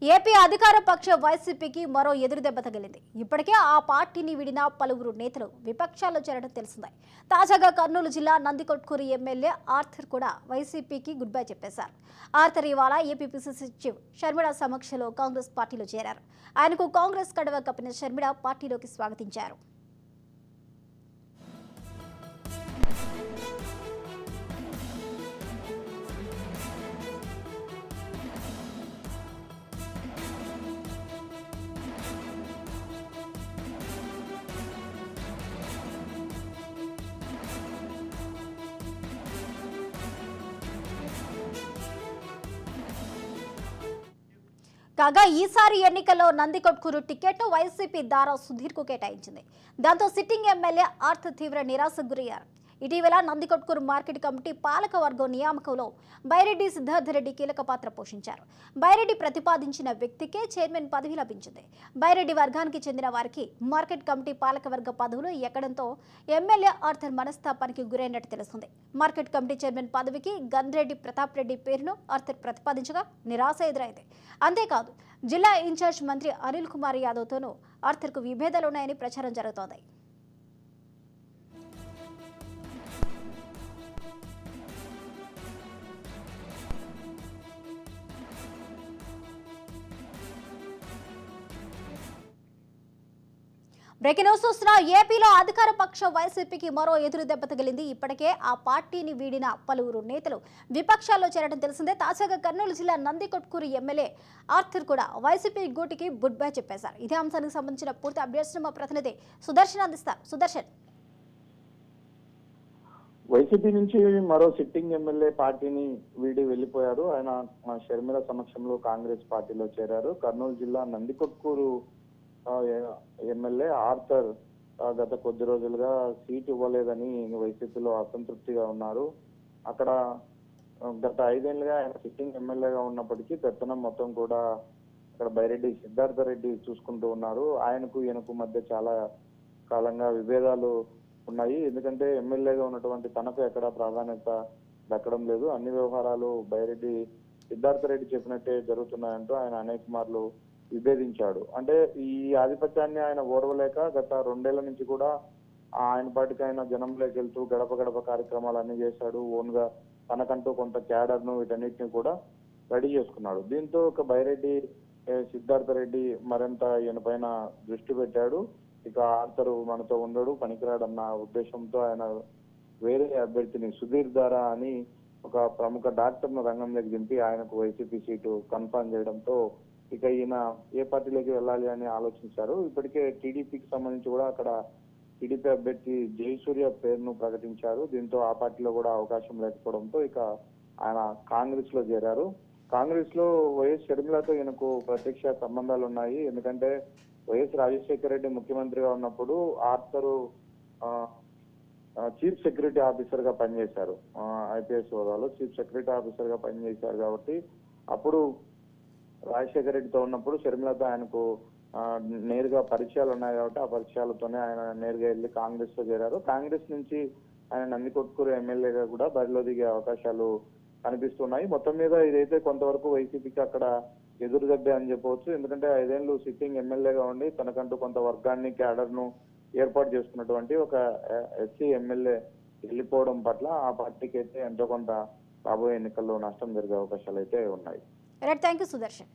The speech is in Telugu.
ఏపీ అధికార పక్ష వైసీపీకి మరో ఎదురుదెబ్బ తగిలింది. ఇప్పటికే ఆ పార్టీని విడిన పలువురు నేతలు విపక్షాల్లో చేరడం తెలిసిందే. తాజాగా కర్నూలు జిల్లా నందికొట్కూరు ఎమ్మెల్యే ఆర్థర్ కూడా వైసీపీకి గుడ్ బై చెప్పేశారు. ఆర్థర్ ఇవాళ ఏపీపీసీసీ చీఫ్ షర్మిల సమక్షంలో కాంగ్రెస్ పార్టీలో చేరారు. ఆయనకు కాంగ్రెస్ కండువా కప్పిన షర్మిల పార్టీలోకి స్వాగతించారు. కాగా ఈసారి ఎన్నికల్లో నందికొట్కూరు టికెట్ వైసీపీ దారా సుధీర్ కు కేటాయించింది. దాంతో సిట్టింగ్ ఎమ్మెల్యే ఆర్థర్ తీవ్ర నిరాశకు గురయ్యారు. ఇటీవల నందికొట్కూరు మార్కెట్ కమిటీ పాలక వర్గం నియామకంలో బైరెడ్డి సిద్ధార్థరెడ్డి కీలక పాత్ర పోషించారు. బైరెడ్డి ప్రతిపాదించిన వ్యక్తికే చైర్మన్ పదవి లభించింది. బైరెడ్డి వర్గానికి చెందిన వారికి మార్కెట్ కమిటీ పాలకవర్గ పదవులు ఎక్కడంతో ఎమ్మెల్యే ఆర్థర్ మనస్తాపానికి గురైనట్టు తెలుస్తుంది. మార్కెట్ కమిటీ చైర్మన్ పదవికి గన్రెడ్డి ప్రతాప్ రెడ్డి పేరును ఆర్థర్ ప్రతిపాదించగా నిరాశ ఎదురైంది. అంతేకాదు జిల్లా ఇన్ఛార్జ్ మంత్రి అనిల్ కుమార్ యాదవ్తోనూ ఆర్థర్కు విభేదాలున్నాయని ప్రచారం జరుగుతోంది. బ్రేకింగ్ న్యూస్ చూస్తున్న ఏపీలో అధికార పక్ష వైసీపీకి మరో ఎదురు దెబ్బ తగిలింది. ఇప్పటికే ఆ పార్టీని వీడిన పలువురు నేతలు విపక్షాల్లో చేరడం తెలిసిందే. తాజాగా కర్నూలు జిల్లా నందికొట్కూరు ఎమ్మెల్యే ఆర్థర్ కూడా వైసీపీ గూటికి గుడ్ బై చెప్పేశారు. ఇదే అంశానికి సంబంధించిన పూర్తి అప్డేట్స్ మా ప్రతినిధి సుదర్శన్ అందిస్తారు. సుదర్శన్, వైసీపీ నుంచి మరో సిట్టింగ్ ఎమ్మెల్యే పార్టీని వీడి వెళ్లిపోయారు. ఆయన షర్మిల సమక్షంలో కాంగ్రెస్ పార్టీలో చేరారు. కర్నూలు జిల్లా నందికొట్కూరు ఎమ్మెల్యే ఆర్థర్ గత కొద్ది రోజులుగా సీట్ ఇవ్వలేదని వైసీపీలో అసంతృప్తిగా ఉన్నారు. అక్కడ గత 5 ఏళ్లుగా ఆయన సిట్టింగ్ ఎమ్మెల్యేగా ఉన్నప్పటికీ పెత్తనం మొత్తం కూడా అక్కడ బైరెడ్డి సిద్ధార్థరెడ్డి చూసుకుంటూ ఉన్నారు. ఆయనకు ఈయనకు మధ్య చాలా కాలంగా విభేదాలు ఉన్నాయి. ఎందుకంటే ఎమ్మెల్యేగా ఉన్నటువంటి తనకు ఎక్కడ ప్రాధాన్యత దక్కడం లేదు. అన్ని వ్యవహారాలు బైరెడ్డి సిద్ధార్థరెడ్డి చెప్పినట్టే జరుగుతున్నాయంటూ ఆయన అనేక మార్లు విభేదించాడు. అంటే ఈ ఆధిపత్యాన్ని ఆయన ఓర్వలేక గత 2 ఏళ్ల నుంచి కూడా ఆయన పాటికి ఆయన జనంలోకి వెళ్తూ గడప గడప కార్యక్రమాలు అన్ని చేశాడు. ఓన్ గా తనకంటూ కొంత క్యాడర్ ను వీటన్నిటిని కూడా రెడీ చేసుకున్నాడు. దీంతో ఒక బైరెడ్డి సిద్ధార్థరెడ్డి మరింత ఈయన పైన దృష్టి పెట్టాడు. ఇక ఆర్థర్ మనతో ఉండడు, పనికిరాడన్న ఉద్దేశంతో ఆయన వేరే అభ్యర్థిని సుధీర్ దారా అని ఒక ప్రముఖ డాక్టర్ ను రంగంలోకి దింపి ఆయనకు వైసీపీ సీటు కన్ఫర్మ్ చేయడంతో ఇక ఈయన ఏ పార్టీలోకి వెళ్ళాలి అని ఆలోచించారు. ఇప్పటికే టీడీపీకి సంబంధించి కూడా అక్కడ టీడీపీ అభ్యర్థి జయసూర్య పేరును ప్రకటించారు. దీంతో ఆ పార్టీలో కూడా అవకాశం లేకపోవడంతో ఇక ఆయన కాంగ్రెస్ లో చేరారు. కాంగ్రెస్ లో వైఎస్ షర్మిలతో ఈయనకు ప్రత్యక్ష సంబంధాలు ఉన్నాయి. ఎందుకంటే వైఎస్ రాజశేఖర రెడ్డి ముఖ్యమంత్రిగా ఉన్నప్పుడు ఆర్థర్ చీఫ్ సెక్యూరిటీ ఆఫీసర్ గా పనిచేశారు. ఐపీఎస్ హోదాలో చీఫ్ సెక్యూరిటీ ఆఫీసర్ గా పనిచేశారు కాబట్టి అప్పుడు రాజశేఖర రెడ్డితో ఉన్నప్పుడు షర్మిలతో ఆయనకు నేరుగా పరిచయాలు ఉన్నాయి కాబట్టి ఆ పరిచయాలతోనే ఆయన నేరుగా వెళ్ళి కాంగ్రెస్ లో చేరారు. కాంగ్రెస్ నుంచి ఆయన నందికొట్కూరు ఎమ్మెల్యేగా కూడా బరిలో దిగే అవకాశాలు కనిపిస్తున్నాయి. మొత్తం మీద ఇదైతే కొంతవరకు వైసీపీకి అక్కడ ఎదురు దెబ్బే అని చెప్పవచ్చు. ఎందుకంటే 5 ఏళ్లు సిట్టింగ్ ఎమ్మెల్యేగా ఉండి తనకంటూ కొంత వర్గాన్ని క్యాడర్ ను ఏర్పాటు చేసుకున్నటువంటి ఒక ఎస్సీ ఎమ్మెల్యే వెళ్ళిపోవడం పట్ల ఆ పార్టీకి అయితే ఎంతో కొంత రాబోయే ఎన్నికల్లో నష్టం జరిగే అవకాశాలు అయితే ఉన్నాయి. Thank you Sudarshan.